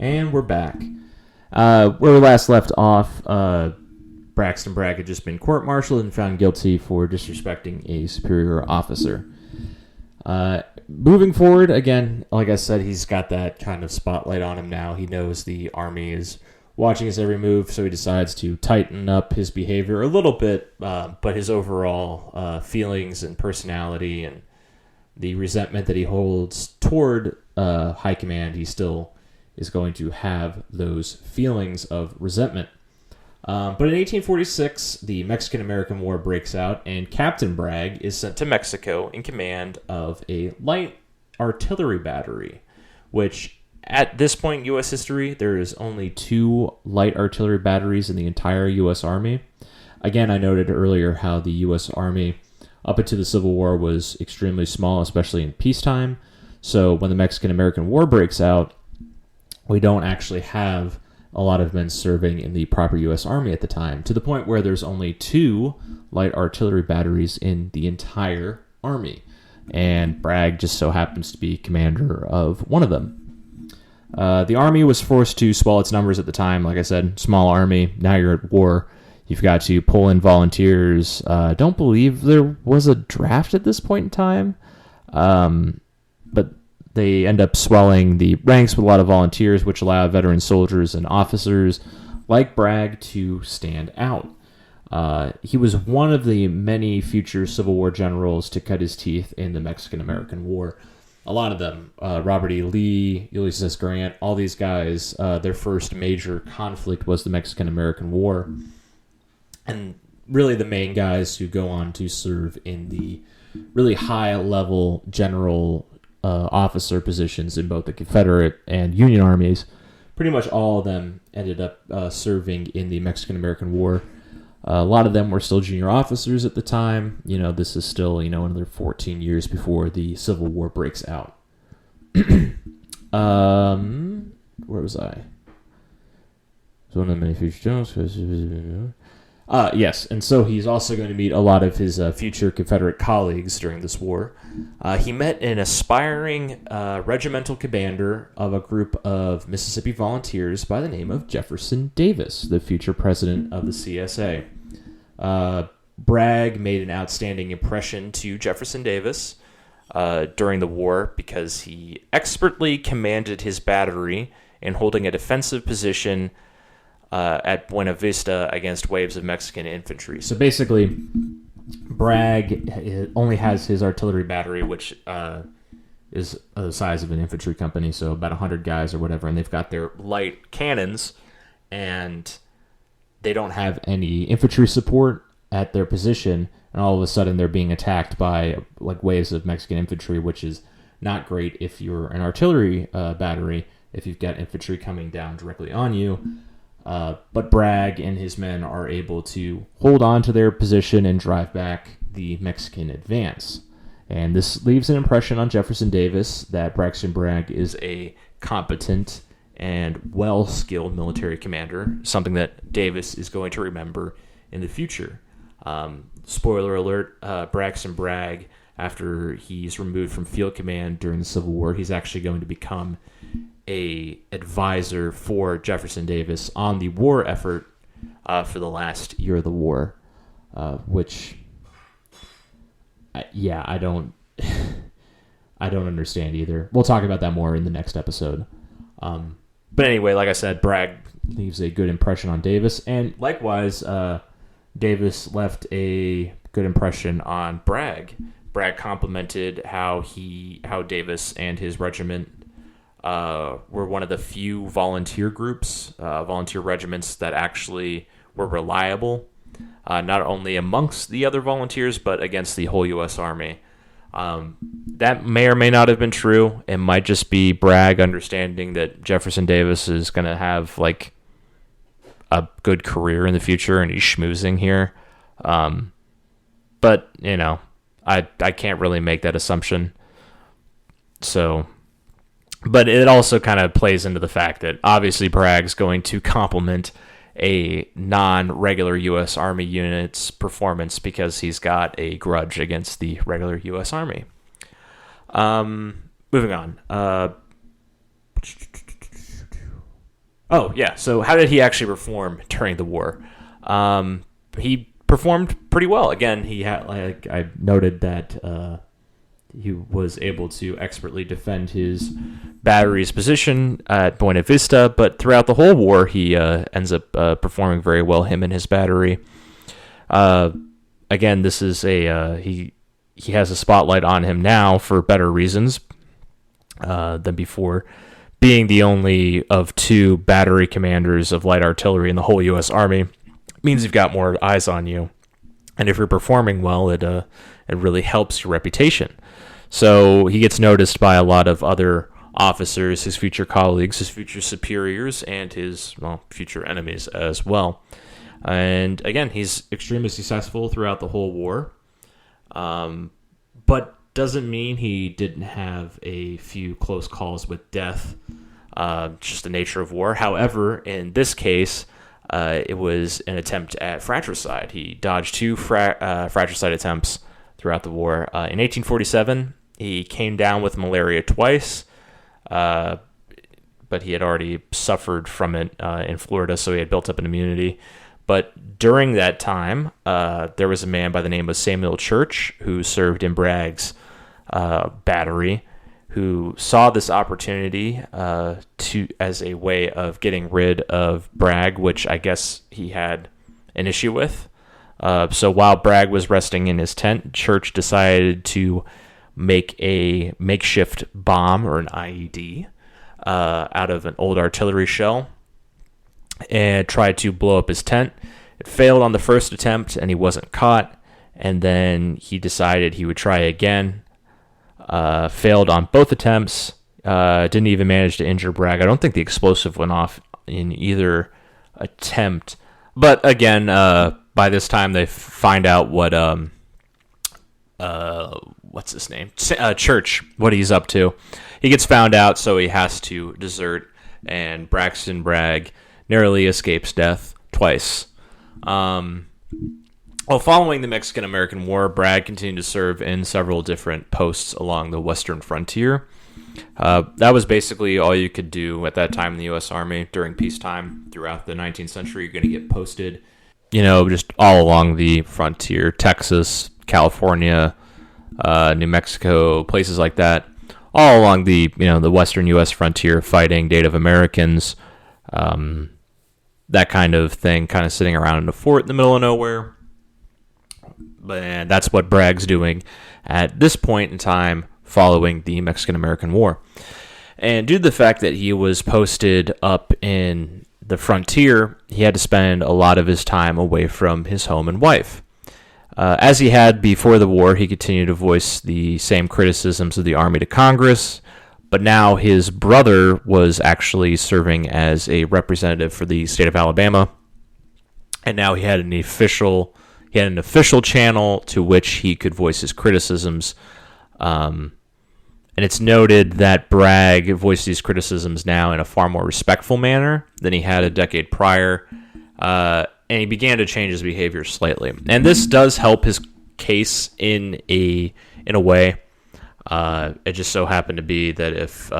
And we're back. Where we last left off, Braxton Bragg had just been court-martialed and found guilty for disrespecting a superior officer. Moving forward, again, like I said, he's got that kind of spotlight on him now. He knows the Army is watching his every move, so he decides to tighten up his behavior a little bit, but his overall feelings and personality and the resentment that he holds toward high command, he still is going to have those feelings of resentment. But in 1846, the Mexican-American War breaks out, and Captain Bragg is sent to Mexico in command of a light artillery battery, which at this point in U.S. history, there is only 2 light artillery batteries in the entire U.S. Army. Again, I noted earlier how the U.S. Army, up until the Civil War, was extremely small, especially in peacetime. So when the Mexican-American War breaks out, we don't actually have a lot of men serving in the proper U.S. Army at the time, to the point where there's only 2 light artillery batteries in the entire Army. And Bragg just so happens to be commander of one of them. The Army was forced to swell its numbers at the time. Like I said, small Army. Now you're at war. You've got to pull in volunteers. Don't believe there was a draft at this point in time. But they end up swelling the ranks with a lot of volunteers, which allow veteran soldiers and officers like Bragg to stand out. He was one of the many future Civil War generals to cut his teeth in the Mexican-American War. A lot of them, Robert E. Lee, Ulysses S. Grant, all these guys, their first major conflict was the Mexican-American War. And really the main guys who go on to serve in the really high-level general officer positions in both the Confederate and Union armies, pretty much all of them ended up serving in the Mexican-American War. A lot of them were still junior officers at the time. This is still, another 14 years before the Civil War breaks out. Where was I? So one of the many future generals. Yes, and so he's also going to meet a lot of his future Confederate colleagues during this war. He met an aspiring regimental commander of a group of Mississippi volunteers by the name of Jefferson Davis, the future president of the CSA. Bragg made an outstanding impression to Jefferson Davis during the war because he expertly commanded his battery in holding a defensive position at Buena Vista against waves of Mexican infantry. So basically, Bragg only has his artillery battery, which is the size of an infantry company, so about 100 guys or whatever, and they've got their light cannons, and they don't have any infantry support at their position, and all of a sudden they're being attacked by waves of Mexican infantry, which is not great if you're an artillery battery, if you've got infantry coming down directly on you. But Bragg and his men are able to hold on to their position and drive back the Mexican advance. And this leaves an impression on Jefferson Davis that Braxton Bragg is a competent and well-skilled military commander, something that Davis is going to remember in the future. Spoiler alert, Braxton Bragg, after he's removed from field command during the Civil War, he's actually going to become a advisor for Jefferson Davis on the war effort for the last year of the war, which, I don't understand either. We'll talk about that more in the next episode. But anyway, like I said, Bragg leaves a good impression on Davis, and likewise, Davis left a good impression on Bragg. Bragg complimented how Davis and his regiment were one of the few volunteer groups, volunteer regiments that actually were reliable, not only amongst the other volunteers, but against the whole U.S. Army. That may or may not have been true. It might just be Bragg understanding that Jefferson Davis is going to have a good career in the future, and he's schmoozing here. But, I can't really make that assumption. So, but it also kind of plays into the fact that obviously Bragg's going to compliment a non-regular U.S. Army unit's performance because he's got a grudge against the regular U.S. Army. Moving on. Oh, yeah. So how did he actually perform during the war? He performed pretty well. Again, he had, like I noted, that he was able to expertly defend his battery's position at Buena Vista, but throughout the whole war, he ends up performing very well, him and his battery. Again, this is he has a spotlight on him now for better reasons than before, being the only of two battery commanders of light artillery in the whole U.S. Army. Means you've got more eyes on you, and if you're performing well, it really helps your reputation. So he gets noticed by a lot of other officers, his future colleagues, his future superiors, and his future enemies as well. And again, he's extremely successful throughout the whole war, but doesn't mean he didn't have a few close calls with death. Just the nature of war. However, in this case, it was an attempt at fratricide. He dodged two fratricide attempts throughout the war. In 1847, he came down with malaria twice, but he had already suffered from it in Florida, so he had built up an immunity. But during that time, there was a man by the name of Samuel Church who served in Bragg's battery, who saw this opportunity as a way of getting rid of Bragg, which I guess he had an issue with. So while Bragg was resting in his tent, Church decided to make a makeshift bomb, or an IED, out of an old artillery shell and tried to blow up his tent. It failed on the first attempt, and he wasn't caught. And then he decided he would try again. Failed on both attempts. Didn't even manage to injure Bragg. I don't think the explosive went off in either attempt. But again, by this time they find out what what's his name? Church, what he's up to. He gets found out, so he has to desert, and Braxton Bragg narrowly escapes death twice. Well, following the Mexican-American War, Bragg continued to serve in several different posts along the western frontier. That was basically all you could do at that time in the U.S. Army during peacetime. Throughout the 19th century, you're going to get posted, just all along the frontier, Texas, California, New Mexico, places like that, all along the western U.S. frontier, fighting Native Americans, that kind of thing, kind of sitting around in a fort in the middle of nowhere. But that's what Bragg's doing at this point in time following the Mexican-American War. And due to the fact that he was posted up in the frontier, he had to spend a lot of his time away from his home and wife. As he had before the war, he continued to voice the same criticisms of the Army to Congress, but now his brother was actually serving as a representative for the state of Alabama, and now he had an official channel to which he could voice his criticisms. And it's noted that Bragg voiced these criticisms now in a far more respectful manner than he had a decade prior, and he began to change his behavior slightly. And this does help his case in a way. It just so happened to be that if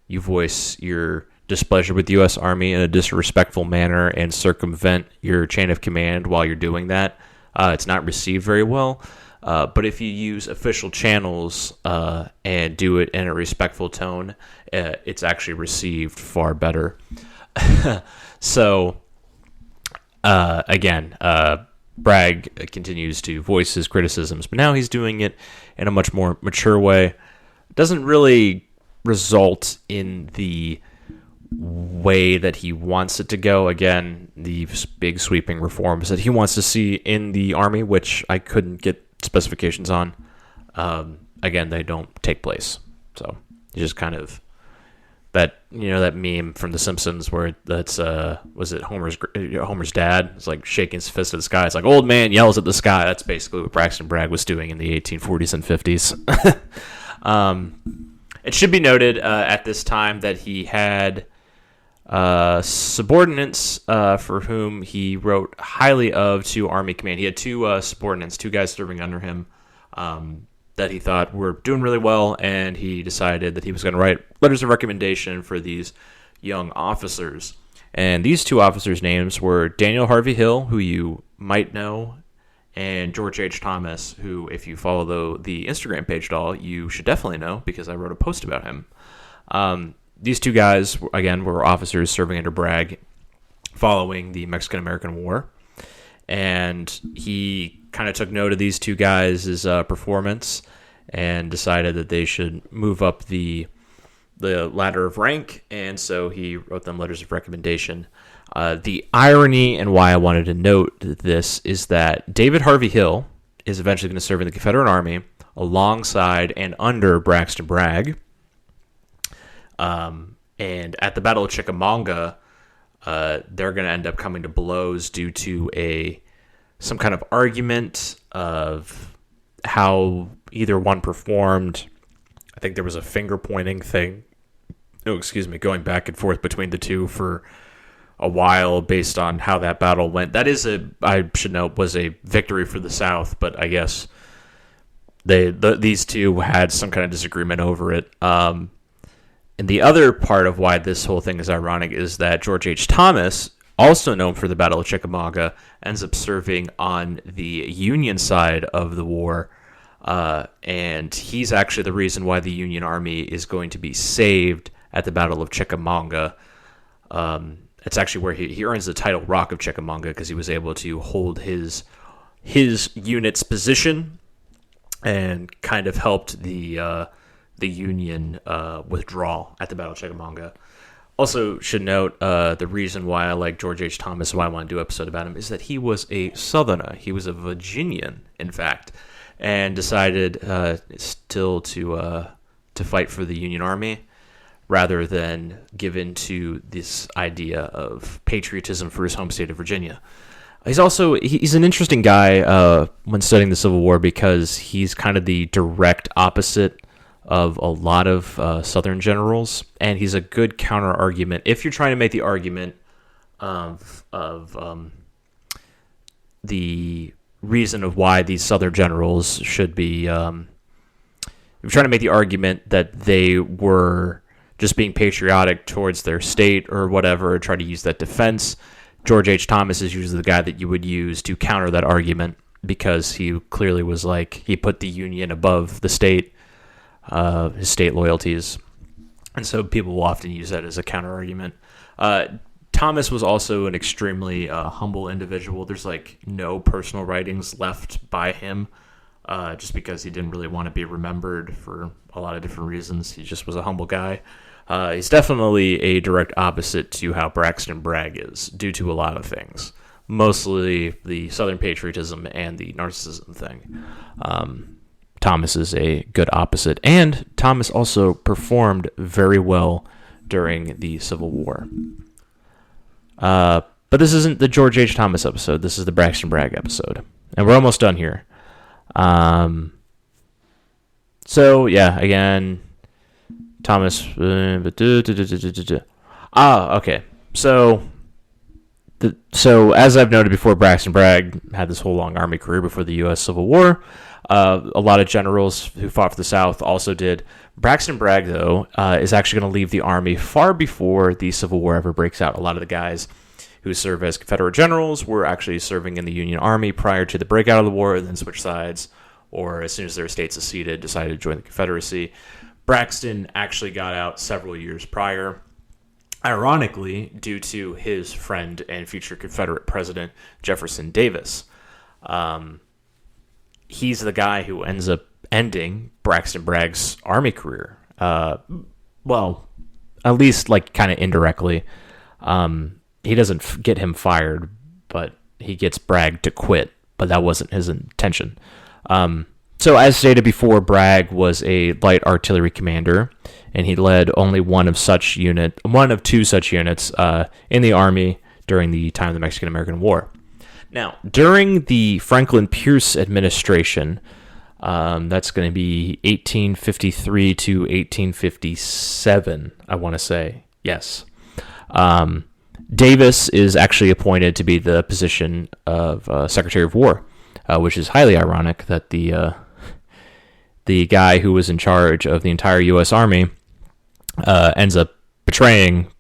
you voice your displeasure with the U.S. Army in a disrespectful manner and circumvent your chain of command while you're doing that, it's not received very well. But if you use official channels and do it in a respectful tone, it's actually received far better. So, again, Bragg continues to voice his criticisms, but now he's doing it in a much more mature way. It doesn't really result in the way that he wants it to go. Again, the big sweeping reforms that he wants to see in the Army, which I couldn't get specifications on. Again, they don't take place. So it's just kind of that meme from The Simpsons where that's was it Homer's dad? It's like shaking his fist at the sky. It's like old man yells at the sky. That's basically what Braxton Bragg was doing in the 1840s and 50s. It should be noted at this time that he had subordinates for whom he wrote highly of to Army Command. He had two subordinates, two guys serving under him that he thought were doing really well, and he decided that he was going to write letters of recommendation for these young officers. And these two officers' names were Daniel Harvey Hill, who you might know, and George H. Thomas, who, if you follow the Instagram page at all, you should definitely know because I wrote a post about him. These two guys, again, were officers serving under Bragg following the Mexican-American War. And he kind of took note of these two guys' performance and decided that they should move up the ladder of rank, and so he wrote them letters of recommendation. The irony and why I wanted to note this is that David Harvey Hill is eventually going to serve in the Confederate Army alongside and under Braxton Bragg. And at the Battle of Chickamauga, they're going to end up coming to blows due to some kind of argument of how either one performed. I think there was a finger-pointing thing. Going back and forth between the two for a while based on how that battle went. That is I should note, was a victory for the South, but I guess these two had some kind of disagreement over it. And the other part of why this whole thing is ironic is that George H. Thomas, also known for the Battle of Chickamauga, ends up serving on the Union side of the war. And he's actually the reason why the Union Army is going to be saved at the Battle of Chickamauga. It's actually where he earns the title Rock of Chickamauga because he was able to hold his unit's position and kind of helped the Union withdraw at the Battle of Chickamauga. Also, should note the reason why I like George H. Thomas, why I want to do an episode about him, is that he was a Southerner. He was a Virginian, in fact, and decided still to fight for the Union Army rather than give in to this idea of patriotism for his home state of Virginia. He's an interesting guy when studying the Civil War because he's kind of the direct opposite of a lot of Southern generals, and he's a good counter argument if you're trying to make the argument of the reason of why these Southern generals should be. If you're trying to make the argument that they were just being patriotic towards their state or whatever, or try to use that defense, George H. Thomas is usually the guy that you would use to counter that argument because he clearly was he put the Union above the state. His state loyalties, and so people will often use that as a counter argument. Thomas was also an extremely humble individual. There's no personal writings left by him, just because he didn't really want to be remembered for a lot of different reasons. He just was a humble guy. He's definitely a direct opposite to how Braxton Bragg is, due to a lot of things, mostly the Southern patriotism and the narcissism thing. Thomas is a good opposite, and Thomas also performed very well during the Civil War. But this isn't the George H. Thomas episode. This is the Braxton Bragg episode, and we're almost done here. So yeah, again, Thomas. Okay. So as I've noted before, Braxton Bragg had this whole long Army career before the U.S. Civil War. A lot of generals who fought for the South also did. Braxton Bragg, though, is actually going to leave the Army far before the Civil War ever breaks out. A lot of the guys who serve as Confederate generals were actually serving in the Union Army prior to the breakout of the war, and then switched sides, or as soon as their state seceded, decided to join the Confederacy. Braxton actually got out several years prior, ironically, due to his friend and future Confederate President Jefferson Davis. He's the guy who ends up ending Braxton Bragg's Army career. Well, at least kind of indirectly. He doesn't get him fired, but he gets Bragg to quit. But that wasn't his intention. So as stated before, Bragg was a light artillery commander, and he led only one of two such units in the Army during the time of the Mexican-American War. Now, during the Franklin Pierce administration, that's going to be 1853 to 1857, I want to say. Yes. Davis is actually appointed to be the position of Secretary of War, which is highly ironic that the guy who was in charge of the entire U.S. Army ends up betraying